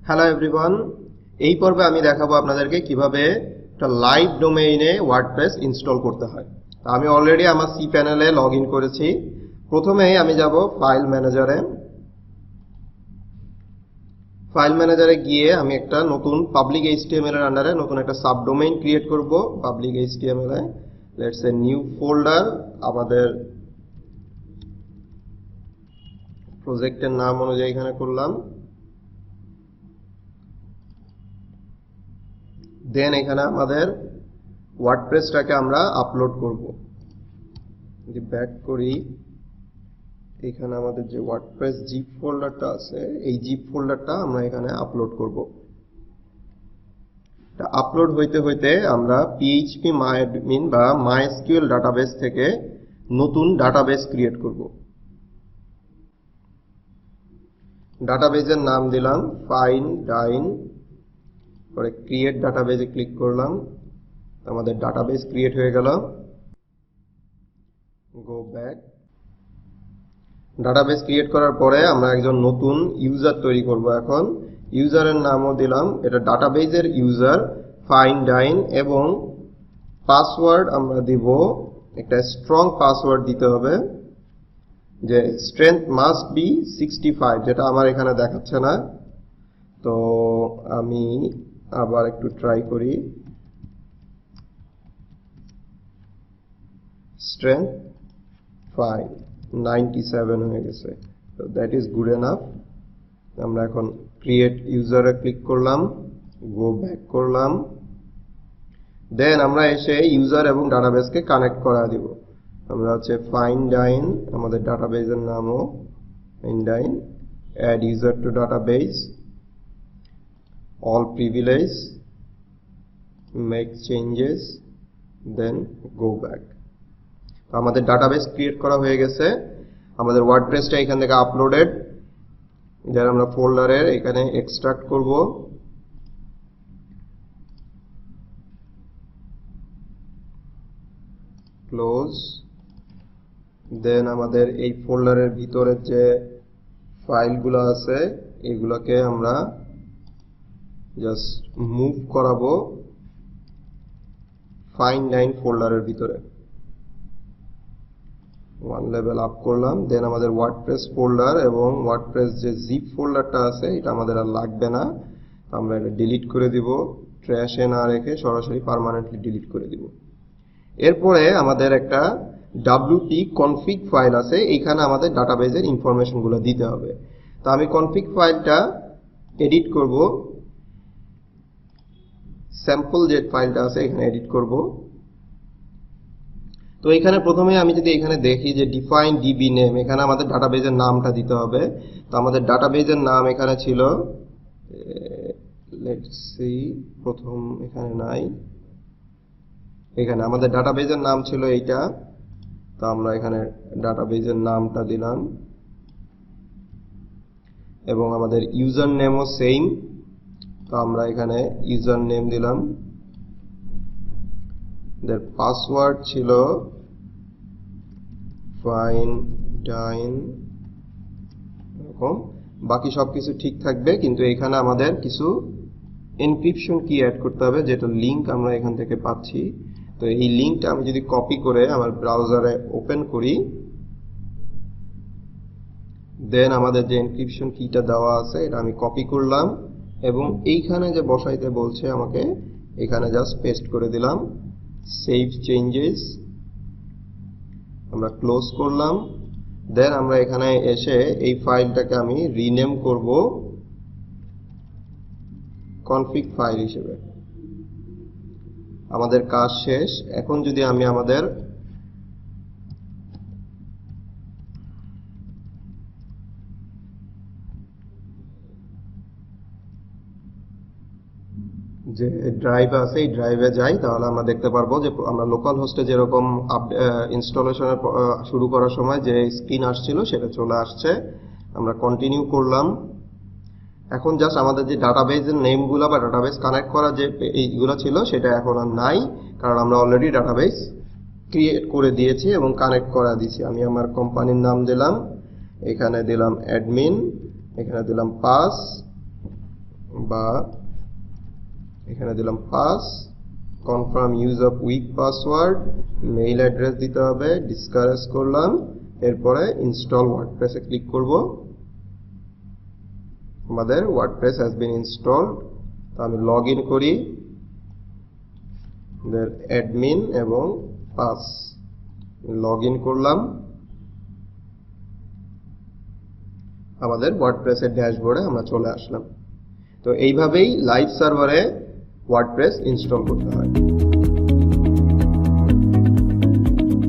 Hello everyone, এই পর্বে আমি দেখাবো আপনাদেরকে কিভাবে একটা লাইভ ডোমেইনে ওয়ার্ডপ্রেস ইনস্টল করতে হয়। আমি অলরেডি আমার সি প্যানেলে লগ ইন করেছি। প্রথমেই আমি যাব ফাইল ম্যানেজারে গিয়ে আমি একটা নতুন পাবলিক এইচটিএমএল এর আন্ডারে নতুন একটা সাবডোমেইন ক্রিয়েট করব। Public HTML A let's say new folder, আমাদের প্রজেক্টের নাম অনুযায়ী এখানে করলাম। দেন এখানে আমাদের ওয়ার্ডপ্রেসটাকে আমরা আপলোড করব। যদি ব্যাক করি, এখানে আমাদের যে ওয়ার্ডপ্রেস জিপ ফোল্ডারটা আছে, এই জিপ ফোল্ডারটা আমরা এখানে আপলোড করব। এটা আপলোড হইতে হইতে আমরা পিএইচপি মাইঅ্যাডমিন বা মাইএসকিউএল ডাটাবেস থেকে নতুন ডাটাবেস ক্রিয়েট করব। ডাটাবেসের নাম দিলাম ফাইন্ড ডাইন, পরে ক্রিয়েট ডাটাবেসে ক্লিক করলাম। আমাদের ডাটাবেস ক্রিয়েট হয়ে গেল। Go back. ডাটাবেস ক্রিয়েট করার পরে আমরা একজন নতুন ইউজার তৈরি করব। এখন ইউজারের নামও দিলাম, এটা ডাটাবেসের ইউজার ফাইন্ড ডাইন, এবং পাসওয়ার্ড আমরা দিব একটা স্ট্রং পাসওয়ার্ড দিতে হবে, যে স্ট্রেংথ মাস্ট বি 65, যেটা আমার এখানে দেখাচ্ছে না। তো আমি আবার একটু ট্রাই করি। স্ট্রেংথ 97 হয়ে গেছে। তো দ্যাট ইজ গুড এনাফ। আমরা এখন ক্রিয়েট ইউজারে ক্লিক করলাম, গো ব্যাক করলাম। দেন আমরা এসে ইউজার এবং ডাটাবেসকে কানেক্ট করা দিব। আমরা হচ্ছে ফাইন্ড ডাইন, আমাদের ডাটাবেসের নামও ফাইন্ড ডাইন, add user to database, all privilege, make changes, then go back. আমাদের ডাটাবেস ক্রিয়েট করা হয়ে গেছে। আমাদের ওয়ার্ডপ্রেসটা এখান থেকে আপলোডেড। যারা আমরা ফোল্ডারের এখানে এক্সট্রাক্ট করব। ক্লোজ। দেন আমাদের এই ফোল্ডারের ভিতরের যে ফাইলগুলো আছে এগুলোকে আমরা জাস্ট মুভ করাবো ফাইন্ড ডাইন ফোল্ডারের ভিতরে। ওয়ান লেভেল আপ করলাম। দেন আমাদের ওয়ার্ডপ্রেস ফোল্ডার এবং ওয়ার্ডপ্রেস যে জিপ ফোল্ডারটা আছে এটা আমাদের আর লাগবে না, আমরা এটা ডিলিট করে দিব। ট্র্যাশে না রেখে সরাসরি পার্মানেন্টলি ডিলিট করে দিব। এরপরে আমাদের একটা wp config ফাইল আছে, এইখানে আমাদের ডাটাবেসের ইনফরমেশনগুলো দিতে হবে। তো আমি কনফিগ ফাইলটা এডিট করব। স্যাম্পল যে ফাইলটা আছে এখানে এডিট করব। তো এখানে প্রথমে আমি যদি এখানে দেখি যে ডিফাইন ডিবি নেম, এখানে আমাদের ডাটাবেসের নামটা দিতে হবে। তো আমাদের ডাটাবেসের নাম এখানে ছিল, লেটস সি, প্রথম এখানে নাই, এখানে আমাদের ডাটাবেসের নাম ছিল এইটা। তো আমরা এখানে ডাটাবেসের নামটা দিলাম এবং আমাদের ইউজার নেমও সেম। তো আমরা এখানে ইউজার নেম দিলাম। এর পাসওয়ার্ড ছিল ফাইন্ড ডাইন, এরকম। বাকি সবকিছু ঠিক থাকবে, কিন্তু এখানে আমাদের কিছু এনক্রিপশন কি অ্যাড করতে হবে, যেটা লিংক আমরা এখান থেকে পাচ্ছি। তো এই লিংকটা আমি যদি কপি করে আমার ব্রাউজারে ওপেন করি, দেন আমাদের যে এনক্রিপশন কিটা দেওয়া আছে এটা আমি কপি করলাম এবং এইখানে যে বসাইতে বলছে আমাকে, এখানে জাস্ট পেস্ট করে দিলাম। সেভ চেঞ্জেস, আমরা ক্লোজ করলাম। দেন আমরা এখানে এসে এই ফাইলটাকে আমি রিনেম করব কনফিগ ফাইল হিসেবে। আমাদের কাজ শেষ। এখন যদি আমি আমাদের যে ড্রাইভ আছে এই ড্রাইভে যাই, তাহলে আমরা দেখতে পারবো যে আমরা লোকাল হোস্টে যেরকম ইনস্টলেশনের শুরু করার সময় যে স্ক্রিন আসছিল সেটা চলে আসছে। আমরা কন্টিনিউ করলাম। এখন জাস্ট আমাদের যে ডাটাবেসের নেমগুলো বা ডাটাবেস কানেক্ট করা যে এইগুলো ছিল সেটা এখন আর নাই, কারণ আমরা অলরেডি ডাটাবেস ক্রিয়েট করে দিয়েছি এবং কানেক্ট করা দিয়েছি। আমি আমার কোম্পানির নাম দিলাম, এখানে দিলাম অ্যাডমিন, এখানে দিলাম পাস, বা এখানে দিলাম pass, confirm use of week password, mail address দিতে হবে, ডিসকারেজ করলাম, এরপরে ইনস্টল ওয়ার্ডপ্রেসে ক্লিক করব। আমাদের ওয়ার্ডপ্রেস হ্যাজ বিন ইনস্টলড। তো আমি লগ ইন করি, অ্যাডমিন এবং পাস, লগ ইন করলাম। আমাদের ওয়ার্ডপ্রেসের ড্যাশবোর্ডে আমরা চলে আসলাম। তো এইভাবেই লাইভ সার্ভারে ওয়ার্ডপ্রেস ইনস্টল করতে হয়।